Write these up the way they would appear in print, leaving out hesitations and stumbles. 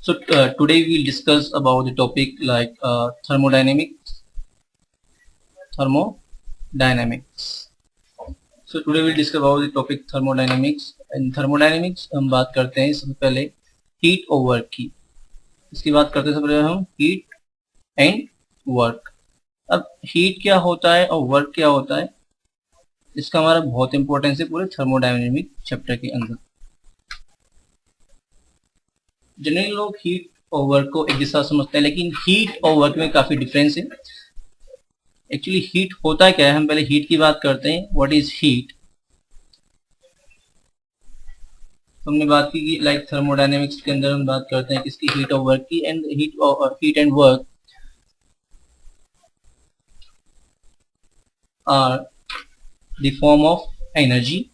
Today we'll discuss about the topic like thermodynamics. Thermodynamics. So today we'll discuss about the topic thermodynamics. In thermodynamics हम बात करते हैं सबसे पहले heat और वर्क की. इसकी बात करते हैं सबसे पहले हम हीट एंड वर्क. अब हीट क्या होता है और वर्क क्या होता है, इसका हमारा बहुत इंपॉर्टेंस है पूरे थर्मोडायनेमिक चैप्टर के अंदर. जनरली लोग हीट और वर्क को एक जैसा समझते हैं, लेकिन हीट और वर्क में काफी डिफरेंस है. एक्चुअली हीट होता क्या है, हम पहले हीट की बात करते हैं. What is heat? हमने बात की कि लाइक थर्मोडायनेमिक्स के अंदर हम बात करते हैं किसकी, हीट और वर्क की. And heat and work are the form of energy.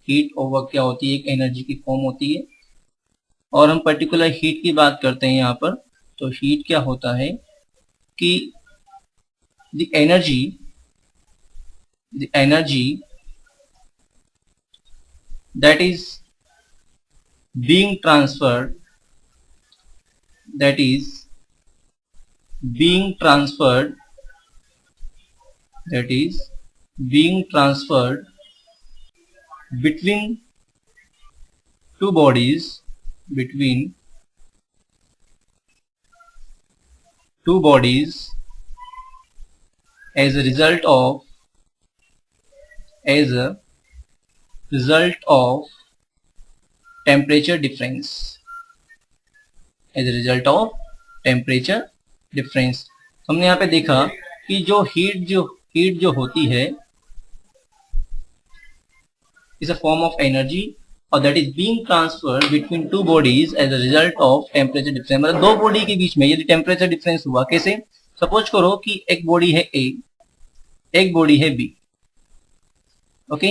Heat और वर्क क्या होती है, एक एनर्जी की फॉर्म होती है. और हम पर्टिकुलर हीट की बात करते हैं यहाँ पर. तो हीट क्या होता है कि the energy that is being transferred between two bodies as a result of temperature difference. हमने यहाँ पे देखा कि जो हीट जो होती है is a form of energy और that is being transferred between two bodies as a result of temperature difference. मतलब दो बॉडी के बीच में यदि टेम्परेचर डिफरेंस हुआ, कैसे? सपोज करो कि एक बॉडी है ए, एक बॉडी है बी. ओके,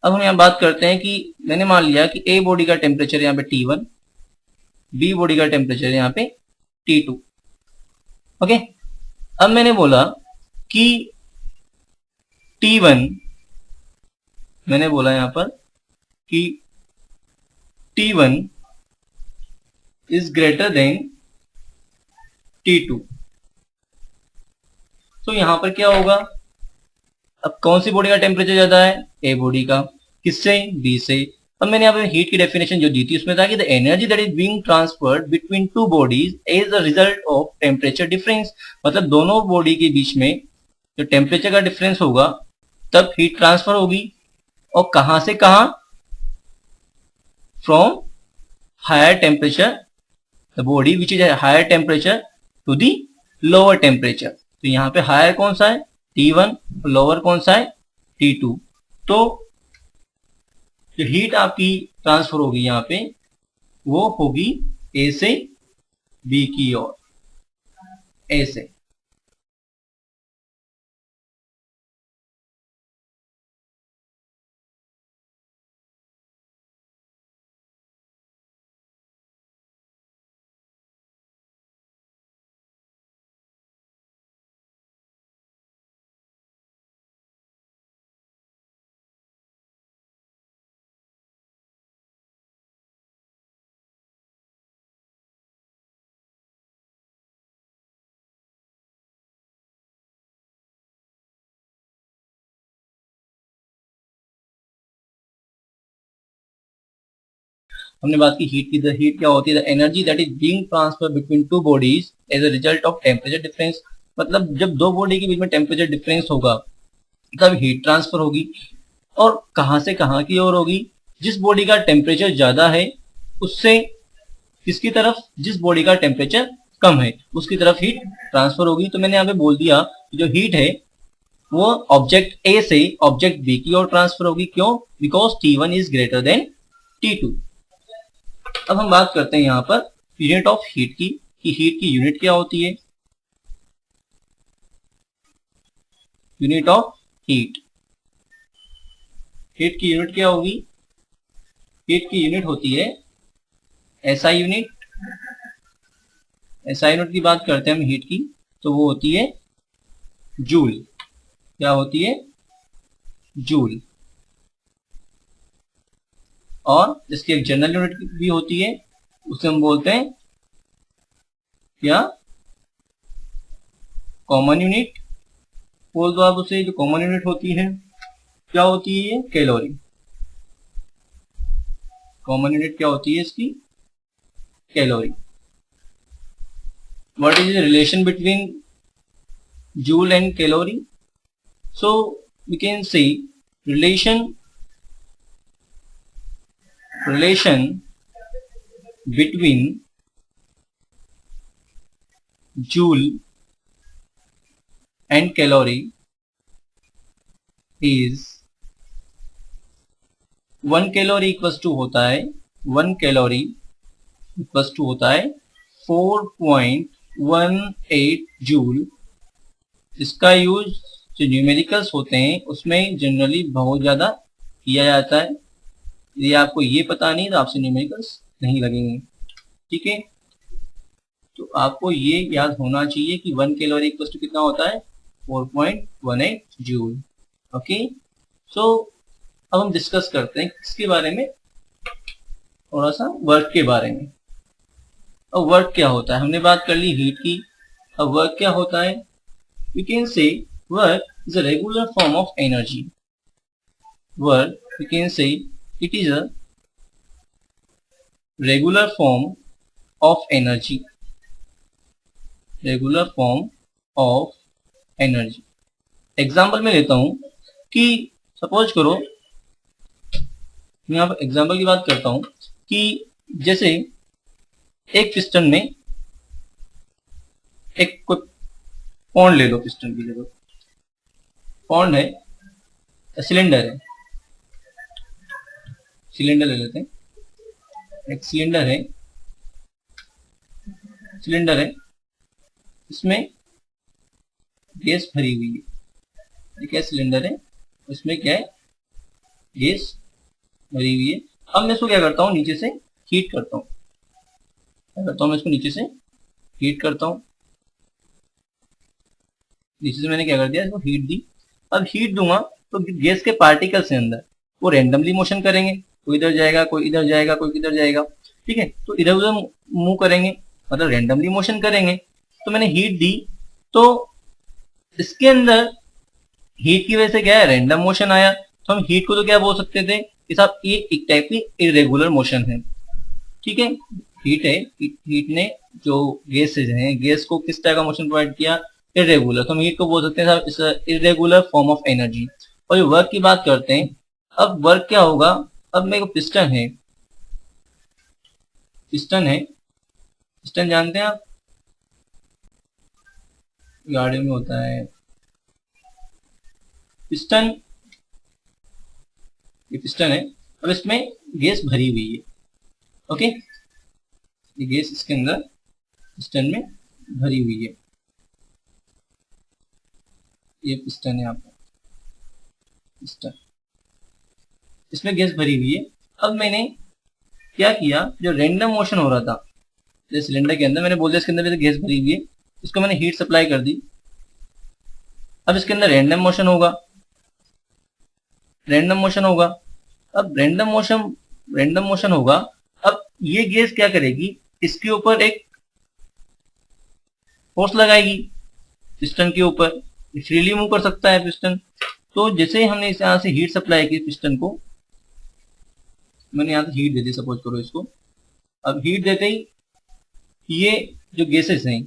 अब हम यहाँ बात करते हैं कि मैंने मान लिया कि ए बॉडी का टेम्परेचर यहाँ पे T1, बी बॉडी का टेम्परेचर यहाँ पे T2. ओके, अब मैंने बोला कि T1, मैंने बोला यहाँ पर कि T1 is greater than T2. तो यहां पर क्या होगा, अब कौन सी बॉडी का टेम्परेचर ज्यादा है? ए बॉडी का. किससे? बी से. अब मैंने यहाँ पे हीट की डेफिनेशन जो दी थी उसमें था कि the energy that is being transferred between two bodies as a result of temperature difference. मतलब दोनों बॉडी के बीच में जो टेम्परेचर का डिफरेंस होगा तब हीट ट्रांसफर होगी. और कहां से कहां? From higher temperature the body which is higher temperature to the lower temperature. तो यहाँ पे हायर कौन सा है? T1. लोअर कौन सा है? T2. तो जो हीट आपकी ट्रांसफर होगी यहाँ पे वो होगी ए से बी की ओर. ए से हमने बात की हीट की. द हीट क्या होती है? The energy that is being transfer between two bodies as a result of temperature difference. मतलब जब दो बॉडी के बीच में टेम्परेचर डिफरेंस होगा तब हीट ट्रांसफर होगी. और कहां से कहां की ओर होगी? जिस बॉडी का टेम्परेचर ज्यादा है उससे किसकी तरफ? जिस बॉडी का टेम्परेचर कम है उसकी तरफ हीट ट्रांसफर होगी. तो मैंने यहाँ पे बोल दिया जो हीट है वो ऑब्जेक्ट ए से ऑब्जेक्ट बी की ओर ट्रांसफर होगी. क्यों? Because T1 is greater than T2. अब हम बात करते हैं यहाँ पर यूनिट ऑफ हीट की, कि हीट की यूनिट क्या होती है. यूनिट ऑफ हीट की यूनिट क्या होगी? हीट की यूनिट होती है SI यूनिट. SI यूनिट की बात करते हैं हम हीट की तो वो होती है जूल. क्या होती है? जूल. और इसकी एक जनरल यूनिट भी होती है, उसे हम बोलते हैं क्या कॉमन यूनिट बोल दो आप उसे, जो कॉमन यूनिट होती है क्या होती है, ये कैलोरी। कॉमन यूनिट क्या होती है इसकी, calorie. What is the relation between joule and calorie? So we can say relation between joule and calorie is 1 calorie equals to होता है 1 calorie equals to होता है 4.18 जूल। इसका यूज जो न्यूमेरिकल्स होते हैं उसमें जनरली बहुत ज्यादा किया जाता है। यदि आपको ये पता नहीं तो आपसे न्यूमेरिकल्स नहीं लगेंगे, ठीक है। तो आपको ये याद होना चाहिए कि 1 कैलोरी इक्वल टू कितना होता है 4.18 जूल। ओके, सो अब हम डिस्कस करते हैं किसके बारे में, थोड़ा सा वर्क के बारे में। अब वर्क क्या होता है, हमने बात कर ली हीट की, अब वर्क क्या होता है। We can say work is a regular form of energy. Work, we can say it is a regular form of energy. Regular form of energy. Example में लेता हूं कि सपोज करो, मैं यहाँ पर एग्जाम्पल की बात करता हूं कि जैसे एक पिस्टन में एक कोई पॉन्ड ले लो, पिस्टन की जगह पॉन्ड है, सिलेंडर है, सिलेंडर ले लेते हैं, एक सिलेंडर है, इसमें गैस भरी हुई है, एक है सिलेंडर है, इसमें क्या है गैस भरी हुई है। अब मैं इसको क्या करता हूँ नीचे से हीट करता हूँ, क्या करता हूँ मैं इसको नीचे से हीट करता हूँ, नीचे से मैंने क्या कर दिया इसको हीट दी। अब हीट दूंगा तो गैस के पार्टिकल्स के अंदर वो रैंडमली मोशन करेंगे, कोई इधर जाएगा कोई इधर जाएगा कोई इधर जाएगा, ठीक है। तो इधर उधर मूव करेंगे मतलब रैंडमली मोशन करेंगे। तो मैंने हीट दी तो इसके अंदर हीट की वजह से क्या है रैंडम मोशन आया। तो हम हीट को तो क्या बोल सकते थे कि साहब ये एक टाइप की इरेगुलर मोशन है, ठीक है। हीट है, हीट ने जो गैसेज हैं गैस को किस टाइप का मोशन प्रोवाइड किया, इरेगुलर। तो हम हीट को बोल सकते हैं इस इरेगुलर फॉर्म ऑफ एनर्जी। और ये वर्क की बात करते हैं, अब वर्क क्या होगा, अब मेरे को पिस्टन है, पिस्टन जानते हैं आप, गाड़ियों में होता है पिस्टन, ये पिस्टन है। अब इसमें गैस भरी हुई है, ओके, ये गैस इसके अंदर पिस्टन में भरी हुई है, ये पिस्टन है आपका पिस्टन, इसमें गैस भरी हुई है। अब मैंने क्या किया, जो रैंडम मोशन हो रहा था जैसे सिलेंडर के अंदर, मैंने बोल दिया इसके अंदर गैस भरी हुई है, इसको मैंने हीट सप्लाई कर दी। अब इसके अंदर रैंडम मोशन होगा, अब रैंडम मोशन होगा। अब ये गैस क्या करेगी, इसके ऊपर एक फोर्स लगाएगी पिस्टन के ऊपर, फ्रीली मूव कर सकता है पिस्टन। तो जैसे हमने इस यहाँ से हीट सप्लाई की पिस्टन को, मैंने यहाँ से हीट दे दी सपोज करो इसको। अब हीट देते ही ये जो गैसेस हैं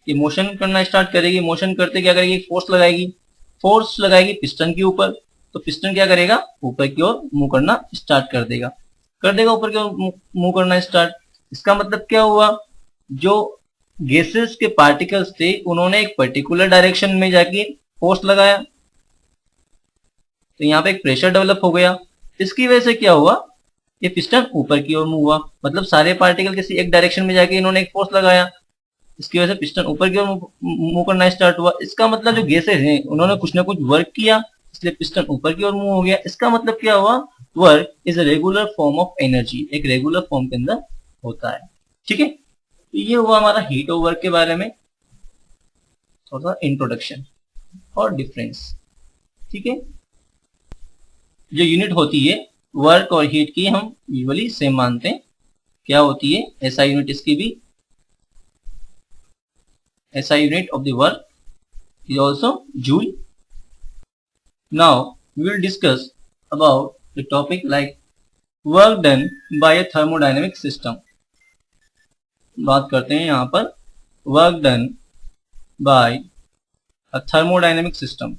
ये मोशन करना स्टार्ट करेगी, मोशन करते क्या करेगी, फोर्स लगाएगी पिस्टन के ऊपर। तो पिस्टन क्या करेगा, ऊपर की ओर मूव करना स्टार्ट कर देगा ऊपर की ओर मूव करना स्टार्ट। इसका मतलब क्या हुआ, जो गैसेस के पार्टिकल्स थे उन्होंने एक पर्टिकुलर डायरेक्शन में जाके फोर्स लगाया, तो यहाँ पे एक प्रेशर डेवलप हो गया। इसकी वजह से क्या हुआ, ये पिस्टन ऊपर की ओर मूव हुआ, मतलब सारे पार्टिकल किसी एक डायरेक्शन में जाके इन्होंने एक फोर्स लगाया, इसकी वजह से पिस्टन ऊपर की ओर मूव करना स्टार्ट हुआ। इसका मतलब जो गैसेस हैं उन्होंने कुछ ना कुछ वर्क किया, इसलिए पिस्टन ऊपर की ओर मूव हो गया। इसका मतलब क्या हुआ, work is a regular form of energy, एक रेगुलर फॉर्म के अंदर होता है, ठीक है। ये हुआ हमारा हीट और वर्क के बारे में थोड़ा सा इंट्रोडक्शन और डिफरेंस, ठीक है। जो यूनिट होती है वर्क और हीट की हम यूजुअली सेम मानते हैं, क्या होती है ऐसा यूनिट इसकी भी SI unit of the work is also joule. Now we will discuss about the topic like work done by a thermodynamic system. बात करते हैं यहाँ पर work done by a thermodynamic system.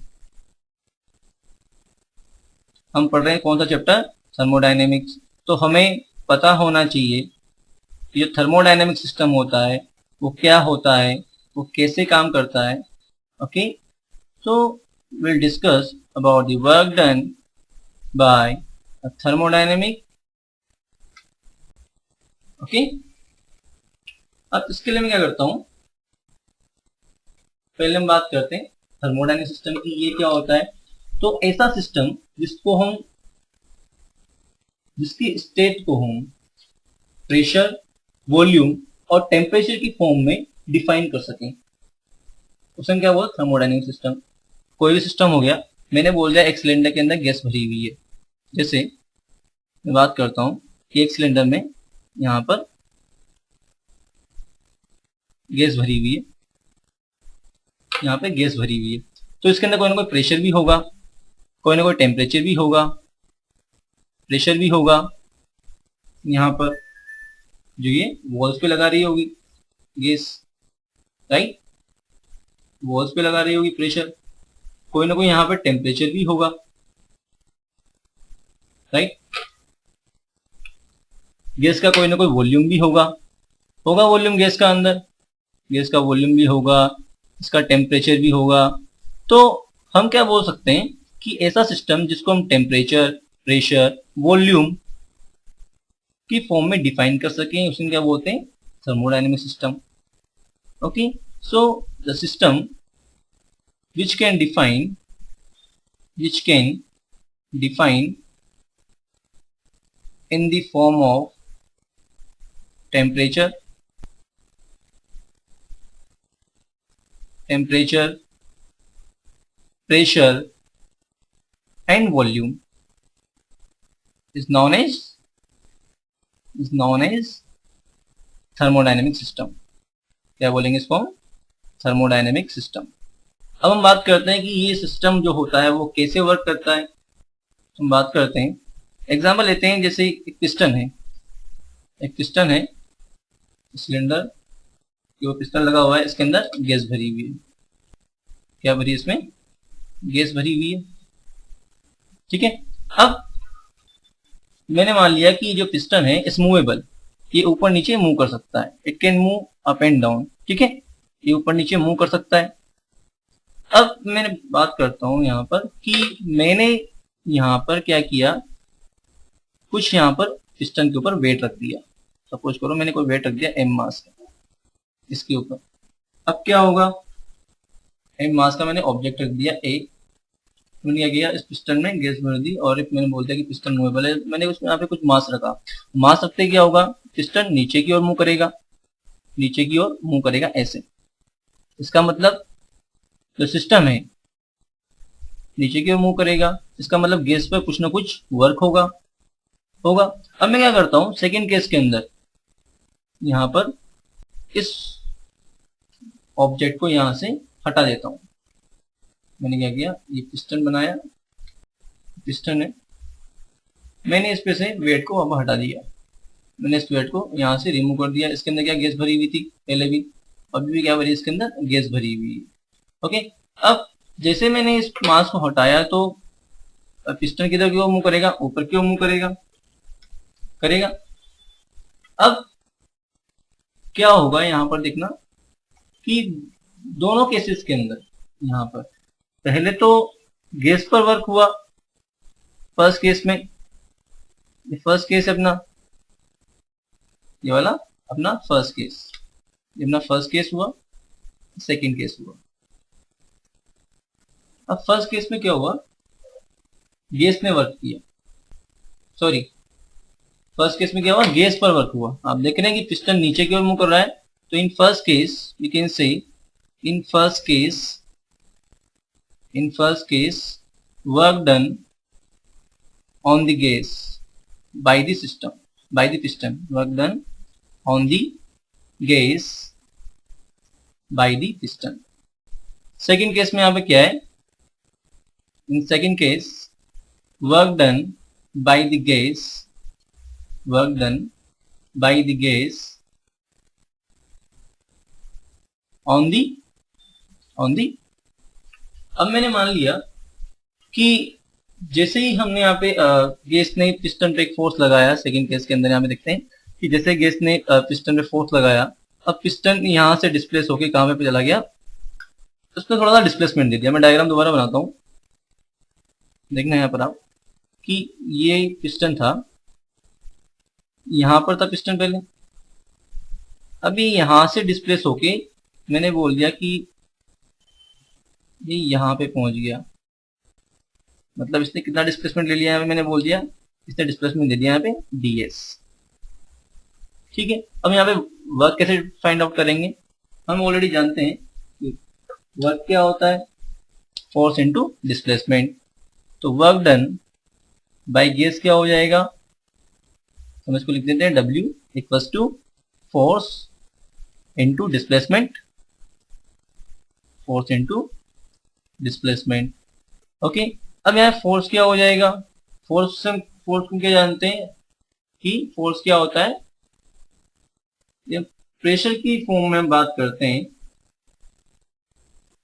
हम पढ़ रहे हैं कौन सा चैप्टर? थर्मोडायनेमिक्स. तो हमें पता होना चाहिए कि जो थर्मोडायनेमिक सिस्टम होता है वो क्या होता है, वो कैसे काम करता है. Okay, so we'll discuss about the work done by a thermodynamic. Okay, अब इसके लिए मैं क्या करता हूं, पहले हम बात करते हैं थर्मोडायनेमिक सिस्टम की. ये क्या होता है? तो ऐसा सिस्टम जिसकी स्टेट को हम प्रेशर, वॉल्यूम और टेम्परेचर की फॉर्म में डिफाइन कर सकें, उसे क्या बोलते? Thermodynamic system. कोई भी सिस्टम हो गया, मैंने बोल दिया एक सिलेंडर के अंदर गैस भरी हुई है. जैसे मैं बात करता हूं कि एक सिलेंडर में यहां पर गैस भरी हुई है, यहाँ पे गैस भरी हुई है, तो इसके अंदर कोई ना कोई प्रेशर भी होगा, कोई ना कोई टेम्परेचर भी होगा, प्रेशर भी होगा. यहाँ पर जो ये वॉल्स पे लगा रही होगी गैस, राइट, वॉल्स पे लगा रही होगी प्रेशर. कोई ना कोई यहाँ पर टेम्परेचर भी होगा, राइट. गैस का कोई ना कोई वॉल्यूम भी होगा वॉल्यूम गैस का अंदर, गैस का वॉल्यूम भी होगा, इसका टेम्परेचर भी होगा. तो हम क्या बोल सकते हैं कि ऐसा सिस्टम जिसको हम टेम्परेचर, प्रेशर, वॉल्यूम की फॉर्म में डिफाइन कर सकें, उसे क्या बोलते हैं? Thermodynamic system. Okay, so the system which can define in the form of temperature, pressure and volume is known as thermodynamic system. क्या बोलेंगे इसको? Thermodynamic system. अब हम बात करते हैं कि ये सिस्टम जो होता है वो कैसे वर्क करता है. हम बात करते हैं, एग्जांपल लेते हैं. जैसे एक पिस्टन है, सिलेंडर कि वो पिस्टन लगा हुआ है, इसके अंदर गैस भरी हुई है. क्या भरी है? इसमें गैस भरी हुई है. ठीक है. अब मैंने मान लिया कि जो पिस्टन है इस मूवेबल, ये ऊपर नीचे मूव कर सकता है. It can move up and down. ठीक है, ये ऊपर नीचे मूव कर सकता है. अब मैंने बात करता हूं यहाँ पर कि मैंने यहाँ पर क्या किया, कुछ यहाँ पर पिस्टन के ऊपर वेट रख दिया. सपोज करो मैंने कोई वेट रख दिया m मास का इसके ऊपर. अब क्या होगा? m मास का मैंने ऑब्जेक्ट रख दिया a. मैंने क्या किया, इस पिस्टन में गैस भर दी और मैंने बोल दिया कि पिस्टन मूवेबल है. मैंने उसमें यहाँ पे कुछ मास रखा. मास रखते क्या होगा? पिस्टन नीचे की ओर मूव करेगा, ऐसे. इसका मतलब जो सिस्टम है नीचे की ओर मूव करेगा, इसका मतलब गैस पर कुछ ना कुछ वर्क होगा. अब मैं क्या करता हूं, सेकेंड केस के अंदर यहां पर इस ऑब्जेक्ट को यहां से हटा देता हूं. मैंने क्या किया, ये पिस्टन बनाया, पिस्टन है, मैंने इस पे से वेट को अब हटा दिया. मैंने इस वेट को यहां से रिमूव कर दिया. इसके अंदर क्या गैस भरी हुई थी पहले भी, अभी भी क्या भरी, इसके अंदर गैस भरी हुई है. ओके, अब जैसे मैंने इस मास को हटाया तो पिस्टन किधर की ओर मूव करेगा? ऊपर की ओर मूव करेगा. अब क्या होगा यहां पर देखना कि दोनों केसेस के अंदर यहां पर पहले तो गैस पर वर्क हुआ. फर्स्ट केस में, फर्स्ट केस अपना ये वाला अपना फर्स्ट केस, ये अपना फर्स्ट केस हुआ, सेकंड केस हुआ. अब फर्स्ट केस में क्या हुआ, गैस ने वर्क किया, सॉरी फर्स्ट केस में क्या हुआ, गैस पर वर्क हुआ. आप देख रहे हैं कि पिस्टन नीचे की ओर मूव कर रहा है. तो in first case you can say, in first case work done on the gas by the system, by the piston, work done on the gas by the piston. Second case में यहाँ पे क्या है, in second case work done by the gas, work done by the gas on the. अब मैंने मान लिया कि जैसे ही हमने यहाँ पे गैस ने पिस्टन पे एक फोर्स लगाया, सेकंड केस के अंदर यहाँ पे देखते हैं कि जैसे गैस ने पिस्टन पे फोर्स लगाया, अब पिस्टन यहाँ से डिस्प्लेस होके कहाँ पे चला गया, उसने थोड़ा सा डिस्प्लेसमेंट दे दिया। मैं डायग्राम दोबारा बनाता हूँ, देखना यहाँ पर आप कि ये पिस्टन था, यहाँ पर था पिस्टन पहले, अभी यहाँ से डिस्प्लेस होके मैंने बोल दिया कि ये यहाँ पे पहुंच गया, मतलब इसने कितना डिस्प्लेसमेंट ले लिया यहाँ पे, मैंने बोल दिया इसने डिस्प्लेसमेंट दे दिया यहाँ पे ds। ठीक है, अब यहाँ पे वर्क कैसे फाइंड आउट करेंगे, हम ऑलरेडी जानते हैं कि वर्क क्या होता है, फोर्स इनटू डिस्प्लेसमेंट। तो वर्क डन बाय गैस क्या हो जाएगा, हम इसको लिख देते हैं W equals to force into displacement, force into displacement. Okay, अब यहाँ फोर्स क्या हो जाएगा, फोर्स को क्या जानते हैं कि फोर्स क्या होता है, जब प्रेशर की फॉर्म में हम बात करते हैं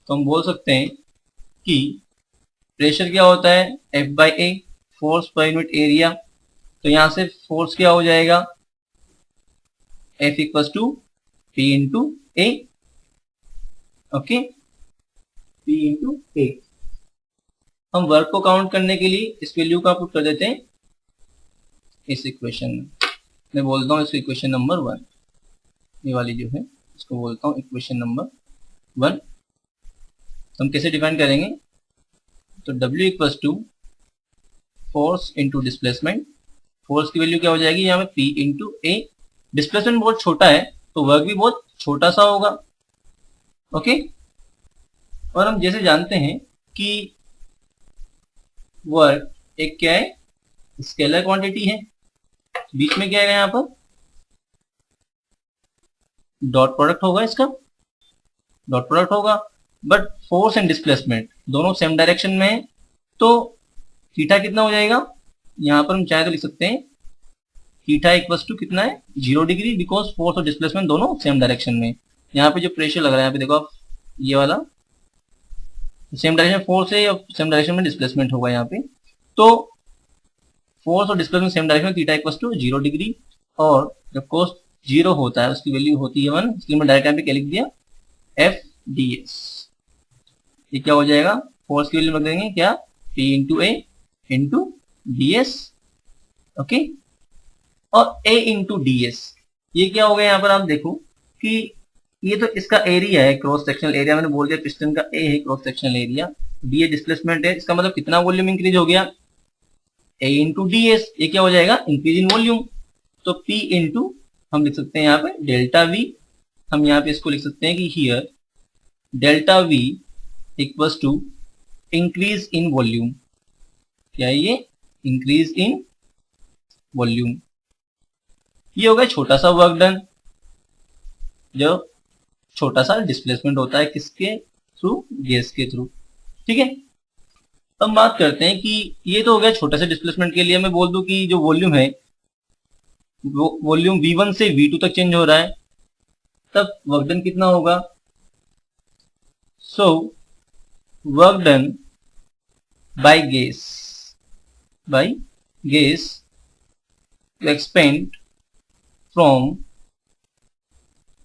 तो हम बोल सकते हैं कि प्रेशर क्या होता है F by A, force per unit area. तो यहां से फोर्स क्या हो जाएगा F equals to P into A, okay, P into A. हम वर्क को काउंट करने के लिए इस वैल्यू का पुट कर देते हैं इस इक्वेशन में, मैं बोलता हूँ इसको इक्वेशन नंबर 1, ये वाली जो है इसको बोलता हूँ इक्वेशन नंबर 1। तो हम कैसे डिफाइन करेंगे, तो W equals to force into displacement, force की वैल्यू क्या हो जाएगी यहाँ पे P इंटू ए, डिस्प्लेसमेंट बहुत छोटा है तो वर्क भी बहुत छोटा सा होगा। ओके, और हम जैसे जानते हैं कि वर्क एक क्या है, स्केलर क्वांटिटी है, बीच में क्या है यहाँ पर डॉट प्रोडक्ट होगा, इसका डॉट प्रोडक्ट होगा, बट फोर्स एंड डिस्प्लेसमेंट दोनों सेम डायरेक्शन में है, तो थीटा कितना हो जाएगा, यहाँ पर हम चाहे तो लिख सकते हैं थीटा इक्वल्स टू कितना है 0 डिग्री, बिकॉज फोर्स और डिस्प्लेसमेंट दोनों सेम डायरेक्शन में। यहाँ पे जो प्रेशर लग रहा है यहाँ पे देखो आप, ये वाला सेम डायरेक्शन फोर्स है और सेम डायरेक्शन में डिस्प्लेसमेंट होगा यहाँ पे, तो फोर्स और डिस्प्लेसमेंट सेम डायरेक्शन में, थीटा इक्वल्स टू 0 डिग्री, और जब कोस 0 होता है उसकी वैल्यू होती है 1, इसलिए मैं डायरेक्ट यहाँ पे क्या लिख दिया F ds। ये क्या हो जाएगा, फोर्स की वैल्यू रख देंगे क्या P इंटू ए इंटू ds, ओके, और A इंटू ds, ये क्या हो गया यहाँ पर आप देखो कि ये तो इसका एरिया है, क्रॉस सेक्शनल एरिया, मैंने बोल दिया पिस्टन का A है cross sectional area, D displacement है, इसका मतलब कितना वॉल्यूम इंक्रीज हो गया A इंटू ds, ये क्या हो जाएगा इंक्रीज इन वॉल्यूम। तो P इंटू हम लिख सकते हैं यहाँ पे डेल्टा V, हम यहाँ पे इसको लिख सकते हैं कि here delta V equals to increase in volume, क्या है ये इंक्रीज इन वॉल्यूम। ये हो गया छोटा सा वर्क डन, जो छोटा सा डिस्प्लेसमेंट होता है किसके थ्रू, गैस के थ्रू। ठीक है, अब बात करते हैं कि ये तो हो गया छोटा सा डिस्प्लेसमेंट के लिए, मैं बोल दूं कि जो वॉल्यूम है वो वॉल्यूम V1 से V2 तक चेंज हो रहा है, तब वर्क डन कितना होगा, so work done by gas to expand from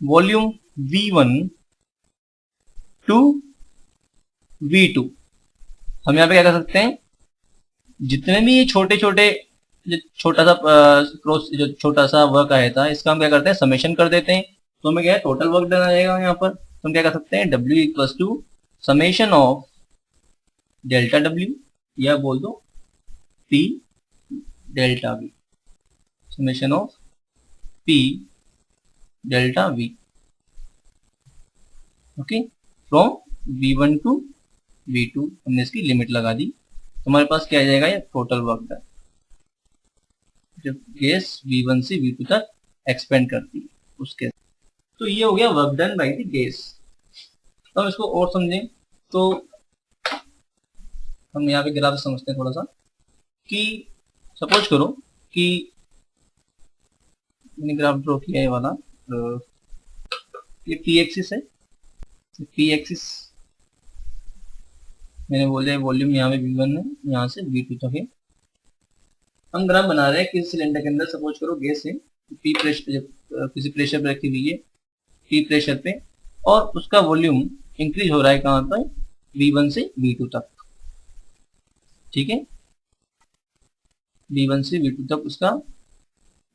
volume V1 to V2। हम यहाँ पे क्या कर सकते हैं, जितने भी ये छोटे छोटे छोटा सा क्रॉस जो छोटा सा वर्क आया था, इसका हम क्या करते हैं समेशन कर देते हैं, तो हमें क्या है टोटल वर्क डन आ जाएगा यहाँ पर। तो हम क्या कर सकते हैं W equals to summation of delta W, या बोल दो P delta V, summation of P delta V, okay, from V1 to V2 हमने इसकी लिमिट लगा दी, तो हमारे पास क्या आ जाएगा ये टोटल वर्क डन, जब गैस V1 से V2 तक एक्सपेंड करती है उसके। तो ये हो गया work done by the gas. तो हम इसको और समझें तो हम यहाँ पे ग्राफ समझते हैं थोड़ा सा कि सपोज करो कि मैंने ग्राफ ड्रॉ किया है वाला, ये पी एक्सिस है, पी एक्सिस मैंने बोले वॉल्यूम यहाँ पे V1 है, यहाँ से V2 तक है। हम ग्राफ बना रहे हैं किसी सिलेंडर के अंदर, सपोज करो गैस है, पी प्रेशर, किसी प्रेशर पे रखी हुई है, पी प्रेशर पे, और उसका वॉल्यूम इंक्रीज हो रहा है कहाँ पर, V1 से V2 तक। ठीक है, V1 से V2 तक उसका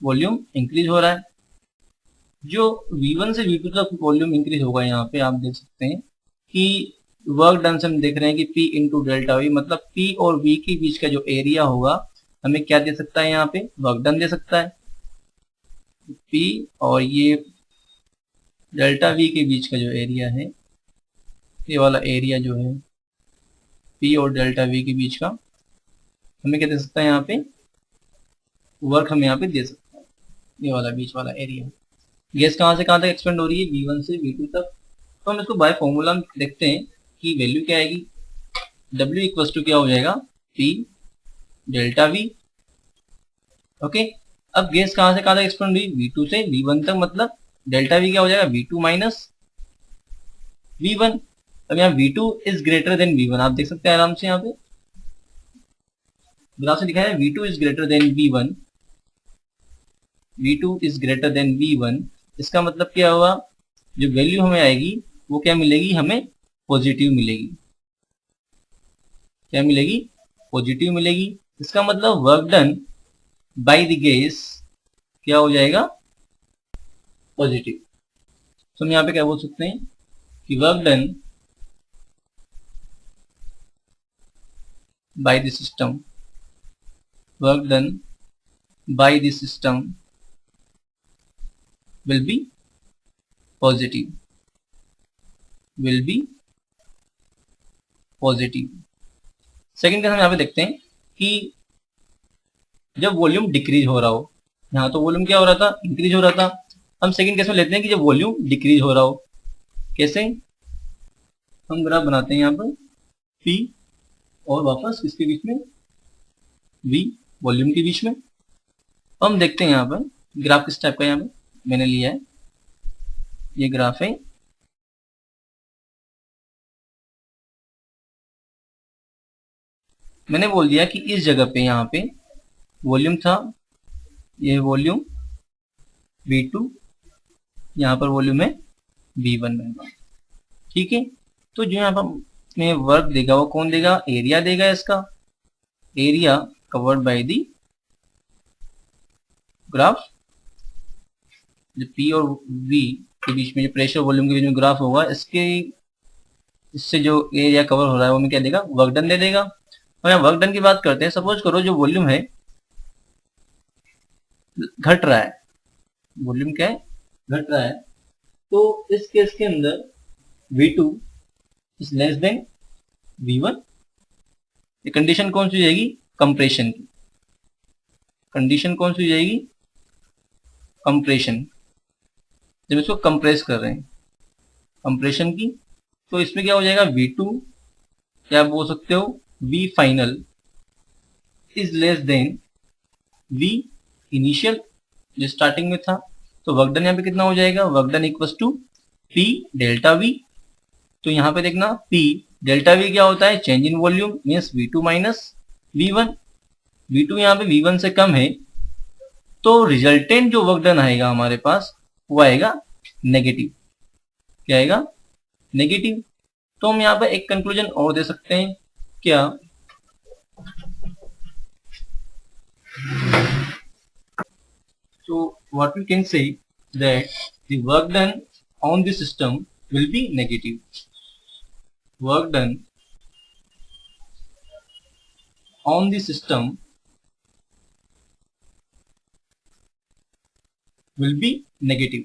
वॉल्यूम इंक्रीज हो रहा है। जो V1 से V2 तक वॉल्यूम इंक्रीज होगा, यहाँ पे आप देख सकते हैं कि वर्क डन से हम देख रहे हैं कि P इंटू डेल्टा वी, मतलब P और V के बीच का जो एरिया होगा हमें क्या दे सकता है, यहाँ पे वर्क डन दे सकता है। P और ये डेल्टा V के बीच का जो एरिया है, ये वाला एरिया जो है P और डेल्टा V के बीच का, हमें क्या दे सकता है, यहाँ पे वर्क हम यहाँ पे दे सकते हैं, ये वाला बीच वाला एरिया। गैस कहाँ से कहाँ तक एक्सपेंड हो रही है, V1 से V2 तक। तो हम इसको बाय फॉर्मूला देखते हैं कि वैल्यू क्या आएगी, W इक्वल टू क्या हो जाएगा, P डेल्टा V। ओके, अब गैस कहाँ से कहाँ तक एक्सपेंड हुई, V2 से V1 तक, मतलब डेल्टा V क्या हो जाएगा, V2 माइनस V1। अब यहाँ V2 is greater than V1, आप देख सकते हैं आराम से, यहाँ पे ग्राफ से लिखा है V2 is greater than V1, V2 is greater than V1। इसका मतलब क्या हुआ, जो वैल्यू हमें आएगी वो क्या मिलेगी, हमें पॉजिटिव मिलेगी। क्या मिलेगी, पॉजिटिव मिलेगी। इसका मतलब work done by the gas क्या हो जाएगा, पॉजिटिव। तो हम यहाँ पे क्या बोल सकते हैं कि work done by the system, work done by the system will be positive, will be positive। Second case हम यहाँ पे देखते हैं कि जब वॉल्यूम डिक्रीज हो रहा हो, यहाँ तो वॉल्यूम क्या हो रहा था, इंक्रीज हो रहा था। हम सेकेंड केस में लेते हैं कि जब वॉल्यूम डिक्रीज हो रहा हो, कैसे, हम ग्राफ बनाते हैं यहाँ पर P और वापस किसके बीच में, V वॉल्यूम के बीच में। हम देखते हैं यहाँ पर ग्राफ किस टाइप का, यहाँ पे मैंने लिया है, ये ग्राफ है। मैंने बोल दिया कि इस जगह पे यहाँ पे वॉल्यूम था, ये वॉल्यूम V2, यहाँ पर वॉल्यूम है V1 में। ठीक है, तो जो यहाँ पर में वर्क देगा वो कौन देगा, एरिया देगा, इसका area covered by the graph. जो P और V के बीच में, जो प्रेशर वॉल्यूम के बीच में ग्राफ होगा, इससे जो एरिया कवर हो रहा है वो में क्या देगा, वर्क डन दे देगा। और यहाँ वर्क डन की बात करते हैं, सपोज करो जो वॉल्यूम है घट रहा है, वॉल्यूम क्या है, घट रहा है, तो इस केस के अंदर V2 is less than V1। ये कंडीशन कौन सी हो जाएगी, कंप्रेशन की कंडीशन कौन सी हो जाएगी, कंप्रेशन, जब इसको कंप्रेस कर रहे हैं, कंप्रेशन की। तो इसमें क्या हो जाएगा, V2 क्या बोल सकते हो, V final is less than V initial, जो स्टार्टिंग में था। तो वर्क डन यहाँ पे कितना हो जाएगा, work done equal to P delta V। तो यहाँ पे देखना P डेल्टा V क्या होता है, change in volume, means V2 minus V1। V2 यहाँ पे V1 से कम है, तो रिजल्टेंट जो वर्क डन आएगा हमारे पास वो आएगा नेगेटिव। क्या आएगा, नेगेटिव। तो हम यहाँ पे एक कंक्लूजन और दे सकते हैं, क्या, so what we can say that the work done on the system will be negative. Work done on the system will be negative.